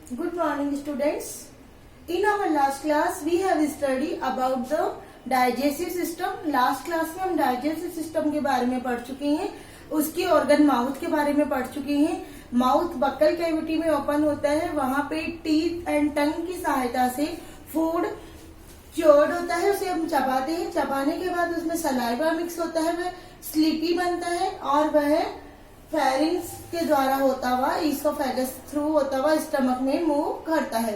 Good morning, students. In our last class, we have studied about the digestive system. Last class में हम digestive system के बारे में पढ़ चुके हैं. उसके organ माउथ के बारे में पढ़ चुके हैं. माउथ बक्कल कैविटी में ओपन होता है. वहां पे टीथ एंड टंग की सहायता से फूड च्योर्ड होता है, उसे हम चबाते हैं. चबाने के बाद उसमें सलाइवा मिक्स होता है, वह स्लीपी बनता है और वह फेरिंग्स के द्वारा होता हुआ ईसोफेगस थ्रू होता हुआ स्टमक में मूव करता है.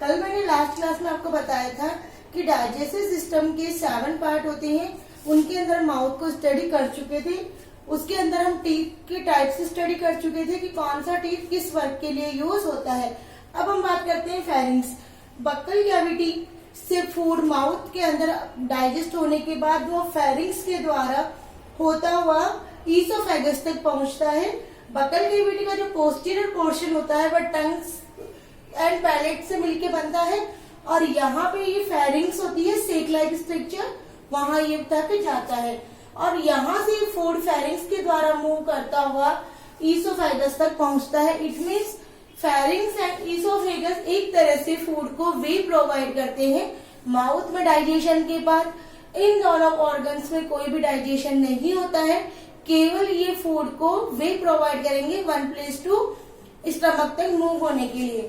कल मैंने लास्ट क्लास में आपको बताया था कि डाइजेस्टिव सिस्टम के 7 पार्ट होते हैं. उनके अंदर माउथ को स्टडी कर चुके थे. उसके अंदर हम टीथ के टाइप से स्टडी कर चुके थे कि कौन सा टीथ किस वर्क के लिए यूज होता है. अब हम बात करते हैं फेरिंग्स. बक्कल कैविटी से फूड माउथ के अंदर डाइजेस्ट होने के बाद वो फेरिंग्स के द्वारा होता हुआ ईसोफेगस तक पहुंचता है. बक्कल कैविटी का जो पोस्टीरियर पोर्शन होता है वह टंग एंड पैलेट से मिलके बनता है और यहाँ पे ये फेरिंग्स होती है, सेक लाइक स्ट्रक्चर, वहां ये तक जाता है और यहाँ से फूड फेरिंग्स के द्वारा मूव करता हुआ ईसोफेगस तक पहुंचता है. It means pharynx and oesophagus एक तरह से फूड को वे प्रोवाइड करते हैं. माउथ में डाइजेशन के बाद इन दोनों ऑर्गन्स में कोई भी डाइजेशन नहीं होता है, केवल ये फूड को वे प्रोवाइड करेंगे वन प्लेस टू स्टमक तक मूव होने के लिए.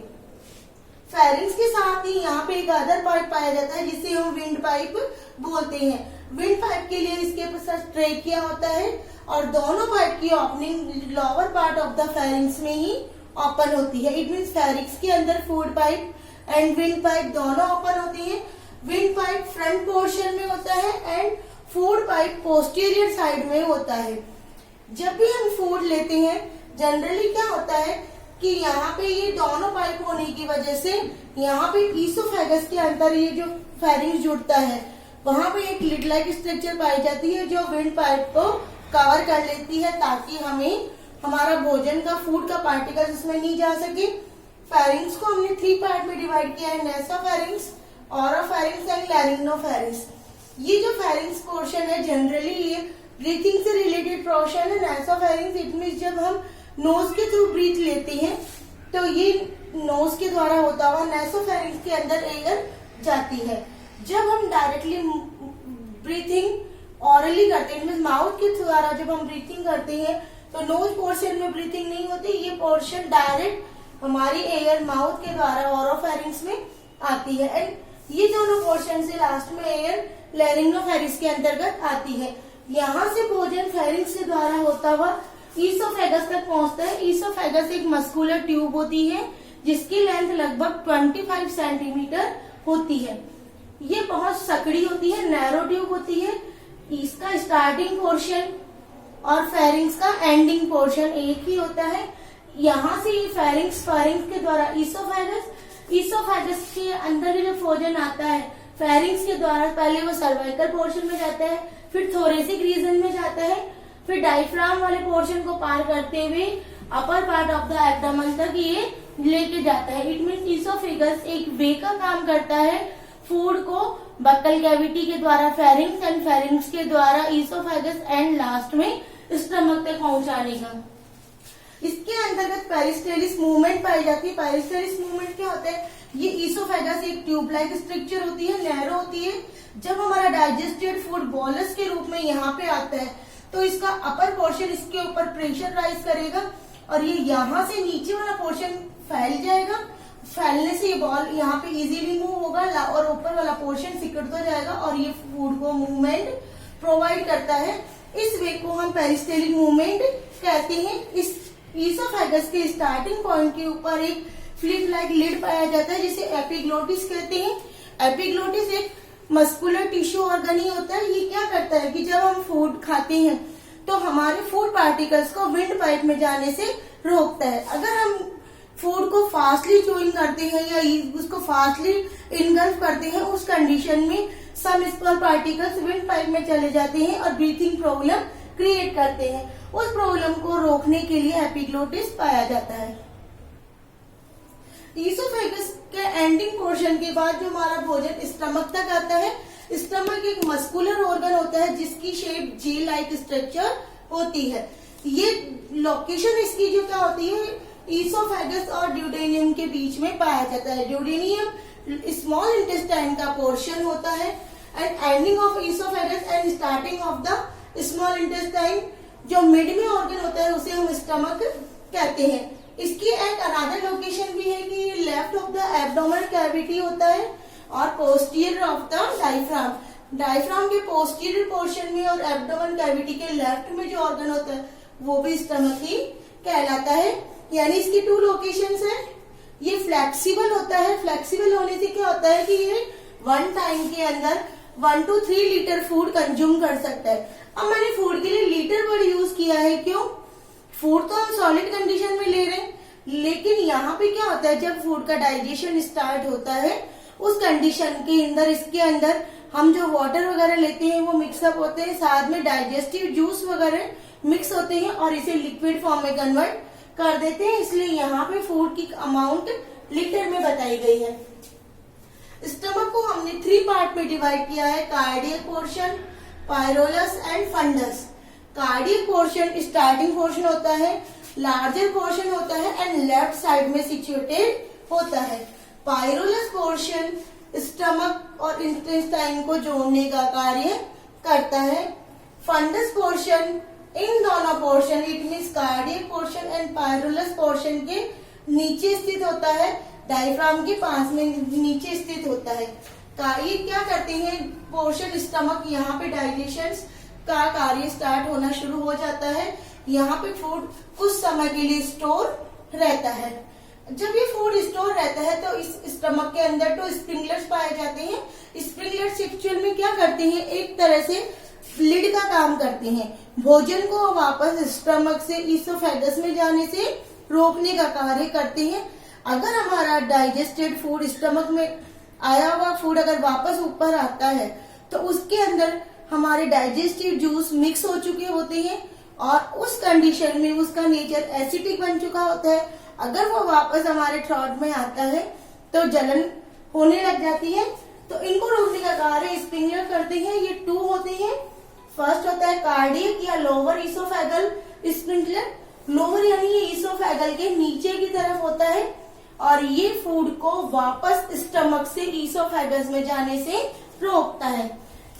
फेरिंग्स के साथ ही यहाँ पे एक अदर पार्ट पाया जाता है जिसे हम विंड पाइप बोलते हैं. विंड पाइप के लिए इसके साथ ट्रेकिया होता है और दोनों पाइप की opening lower part of the pharynx में ही ओपन होती है. इट मीन्स फेरिंग्स के अंदर food pipe and wind pipe दोनों ओपन होती है. विंड पाइप फ्रंट पोर्शन में होता है and food pipe posterior side में होता है. जब भी हम फूड लेते हैं जनरली क्या होता है कि यहाँ पे ये दोनों पाइप होने की वजह से यहाँ पे ईसोफेगस के अंदर ये जो फेरिंग्स जुड़ता है वहां पे एक लिड लाइक स्ट्रक्चर पाई जाती है जो विंड पाइप को कवर कर लेती है ताकि हमें हमारा भोजन का फूड का पार्टिकल उसमें नहीं जा सके. फेरिंग्स को हमने 3 पार्ट में डिवाइड किया है, नेसोफेरिंग्स, ओरोफेरिंग्स एंड लैरिंगोफेरिंग्स. ये जो फेरिंग्स पोर्शन है जनरली ये ब्रीथिंग से रिलेटेड पोर्शन है. नेसोफेरिंग्स इट मीन्स जब हम नोज के थ्रू ब्रीथ लेते हैं तो ये नोज के द्वारा होता हुआ नेसोफेरिंग्स के अंदर एयर जाती है. जब हम डायरेक्टली ब्रीथिंग ऑरली करते हैं मीन्स माउथ के द्वारा जब हम ब्रीथिंग करते हैं तो नोज पोर्शन में ब्रीथिंग नहीं होती, ये पोर्शन डायरेक्ट हमारी एयर माउथ के द्वारा ओरोफेरिंग्स में आती है एंड ये दोनों पोर्शन से लास्ट में एयर लैरिंगोफेरिंग्स के अंतर्गत आती है. यहाँ से भोजन फेरिंग्स के द्वारा होता हुआ ईसोफेगस तक पहुंचता है. ईसोफेगस एक मस्कुलर ट्यूब होती है जिसकी लेंथ लगभग 25 सेंटीमीटर होती है. ये बहुत सकड़ी होती है, नैरो ट्यूब होती है. इसका स्टार्टिंग पोर्शन और फेरिंग्स का एंडिंग पोर्शन एक ही होता है. यहाँ से ये फेरिंग्स के द्वारा ईसोफेगस के अंदर जो भोजन आता है फेरिंग्स के द्वारा पहले वो सर्वाइकल पोर्शन में जाता है, फिर थोरेसिक रीजन में जाता है, फिर डायफ्राम वाले पोर्शन को पार करते हुए upper part of the abdomen तक ये लेके जाता है. इट मीन्स ईसोफेगस एक वे का काम करता है फूड को बक्कल कैविटी के द्वारा फेरिंग्स एंड फेरिंग्स के द्वारा ईसोफेगस एंड लास्ट में स्टमक तक पहुंचाने का. इसके अंतर्गत पेरिस्टेलिस मूवमेंट पाई जाती है. पेरिस्टेलिस मूवमेंट क्या होता है, ये ईसोफेगस एक ट्यूब लाइक स्ट्रक्चर होती है, नैरो होती है. जब हमारा डाइजेस्टेड फूड बोलस के रूप में यहाँ पे आता है तो इसका अपर पोर्शन इसके ऊपर प्रेशर राइज करेगा और ये यहाँ से नीचे वाला पोर्शन फैल जाएगा. फैलने से ये बॉल यहाँ पे इजीली मूव होगा और ऊपर वाला पोर्शन सिकुड़ हो जाएगा और ये फूड को मूवमेंट प्रोवाइड करता है. इस वे को हम पेरिस्टेलिक मूवमेंट कहते हैं. इस ईसोफेगस के स्टार्टिंग पॉइंट के ऊपर एक फ्लिप लाइक लिड पाया जाता है जिसे एपिग्लोटिस कहते हैं. एपिग्लोटिस एक मस्कुलर टिश्यू ऑर्गन ही होता है. ये क्या करता है कि जब हम फूड खाते हैं तो हमारे फूड पार्टिकल्स को विंड पाइप में जाने से रोकता है. अगर हम फूड को फास्टली च्यूइंग करते हैं या उसको फास्टली इनगल्फ करते हैं उस कंडीशन में some small particles windpipe में चले जाते हैं और ब्रीथिंग प्रॉब्लम क्रिएट करते हैं. उस प्रॉब्लम को रोकने के लिए एपिग्लोटिस पाया जाता है. ईसोफेगस के एंडिंग पोर्शन के बाद जो हमारा भोजन स्टमक तक आता है, स्टमक एक मस्कुलर ऑर्गन होता है जिसकी शेप जे लाइक स्ट्रक्चर होती है. ये लोकेशन इसकी जो क्या होती है ईसोफेगस और ड्यूडेनियम के बीच में पाया जाता है। ड्यूडेनियम स्मॉल इंटेस्टाइन का पोर्शन होता है and ending of oesophagus and starting of the small intestine, जो मिड में ऑर्गन होता है उसे हम स्टमक कहते हैं। इसकी एक अनदर लोकेशन भी है कि left of the abdominal cavity होता है और posterior of the diaphragm. Diaphragm के पोस्टीरियर पोर्शन में और एब्डोमेन कैविटी के लेफ्ट में जो ऑर्गन होता है वो भी स्टमक ही कहलाता है। यानी इसकी 2 लोकेशंस है। ये फ्लेक्सिबल होता है। फ्लेक्सिबल होने से क्या होता है कि ये वन टाइम के अंदर 1 to 3 लीटर फूड कंज्यूम कर सकता है। अब मैंने फूड के लिए लीटर वर्ड यूज किया है, क्यों? फूड तो हम सॉलिड कंडीशन में ले रहे हैं, लेकिन यहाँ पे क्या होता है, जब फूड का डाइजेशन स्टार्ट होता है उस कंडीशन के अंदर इसके अंदर हम जो वाटर वगैरह लेते हैं वो मिक्सअप होते हैं, साथ में डाइजेस्टिव जूस वगैरह मिक्स होते हैं और इसे लिक्विड फॉर्म में कन्वर्ट कर देते हैं। इसलिए यहाँ पे फूड की अमाउंट लीटर में बताई गई है। स्टमक को हमने 3 पार्ट में डिवाइड किया है, cardiac portion, pylorus and fundus. Cardiac portion starting portion होता है, लार्जर पोर्शन होता है एंड लेफ्ट साइड में सिचुएटेड होता है। पायरोलस पोर्शन स्टमक और इंटेस्टाइन को जोड़ने का कार्य करता है। फंडस पोर्शन इन दोनों portion it means cardiac portion and pylorus portion के नीचे स्थित होता है, डायफ्राम के पास में नीचे स्थित होता है। ये क्या करते हैं, पोर्शन स्टमक, यहाँ पे डाइजेशन का कार्य स्टार्ट होना शुरू हो जाता है। यहाँ पे फूड कुछ समय के लिए स्टोर रहता है। जब ये फूड स्टोर रहता है तो इस स्टमक के अंदर तो स्प्रिंगलर्स पाए जाते हैं। स्प्रिंगलर्स एक्चुअल में क्या करते हैं, एक तरह से लिड का काम करते हैं, भोजन को वापस स्टमक से ईसोफेगस में जाने से रोकने का कार्य करते हैं। अगर हमारा डाइजेस्टेड फूड स्टमक में आया हुआ फूड अगर वापस ऊपर आता है तो उसके अंदर हमारे डाइजेस्टिव जूस मिक्स हो चुके होते हैं और उस कंडीशन में उसका नेचर एसिडिक बन चुका होता है। अगर वो वापस हमारे थ्रोट में आता है तो जलन होने लग जाती है। तो इनको रोकने का कार्य स्प्रिंगलर करते हैं। ये 2 होते हैं। फर्स्ट होता है कार्डियक या लोअर ईसोफेगल स्प्रिंगलर। लोअर यानी ये ईसोफेगल के नीचे की तरफ होता है और ये फूड को वापस स्टमक से ईसोफेगस में जाने से रोकता है।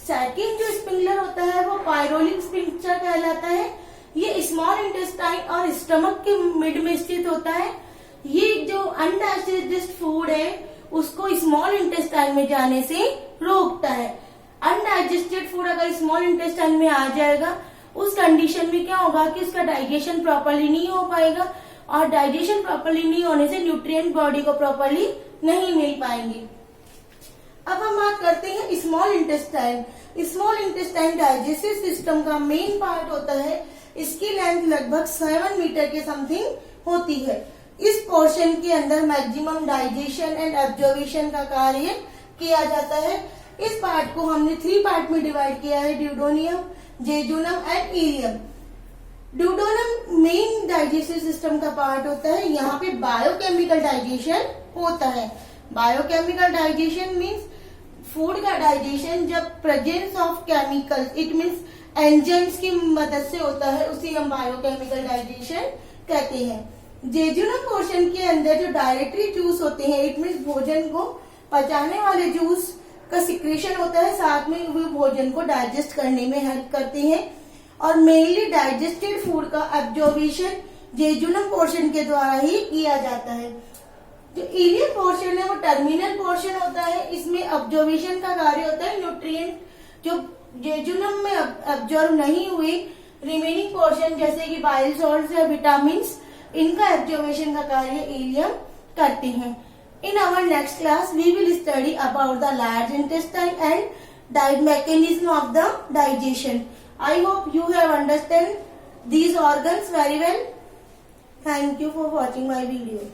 सेकंड जो स्प्रिंगलर होता है वो पायरोलिक स्फिंक्टर कहलाता है। ये स्मॉल इंटेस्टाइन और स्टमक के मिड में स्थित होता है। ये जो अनडाइजेस्टेड फूड है उसको स्मॉल इंटेस्टाइन में जाने से रोकता है। अनडाइजेस्टेड फूड अगर स्मॉल इंटेस्टाइन में आ जाएगा उस कंडीशन में क्या होगा कि उसका डाइजेशन प्रॉपरली नहीं हो पाएगा और डाइजेशन प्रॉपरली नहीं होने से न्यूट्रिएंट बॉडी को प्रॉपरली नहीं मिल पाएंगे। अब हम बात करते हैं small intestine. Small intestine digestive system का मेन पार्ट होता है। इसकी लेंथ लगभग 7 मीटर के समथिंग होती है। इस पोर्शन के अंदर मैक्सिमम डाइजेशन एंड एब्जॉर्प्शन का कार्य किया जाता है। इस पार्ट को हमने 3 पार्ट में डिवाइड किया है, duodenum, jejunum and ileum. Duodenum main digestive system का पार्ट होता है। यहाँ पे बायोकेमिकल डाइजेशन होता है। बायोकेमिकल डाइजेशन मीन्स फूड का डाइजेशन जब presence of chemicals it means enzymes की मदद से होता है उसे हम बायोकेमिकल डाइजेशन कहते हैं। जेजुनम पोर्शन के अंदर जो डायरेक्टरी जूस होते हैं इट मीन्स भोजन को पचाने वाले जूस का सिक्रेशन होता है, साथ में वो भोजन को डाइजेस्ट करने में हेल्प करते हैं और मेनली डाइजेस्टेड फूड का एब्जॉर्प्शन जेजुनम पोर्शन के द्वारा ही किया जाता है। जो इलियम पोर्शन है वो टर्मिनल पोर्शन होता है। इसमें एब्जॉर्प्शन का कार्य होता है। न्यूट्रिएंट जो जेजुनम में एब्जॉर्ब नहीं हुए रिमेनिंग पोर्शन जैसे कि बाइल सॉल्ट्स या विटामिन इनका एब्जॉर्प्शन का कार्य इलियम करते हैं। In our next class, we will study about the large intestine and the mechanism of the digestion. I hope you have understand these organs very well. Thank you for watching my video.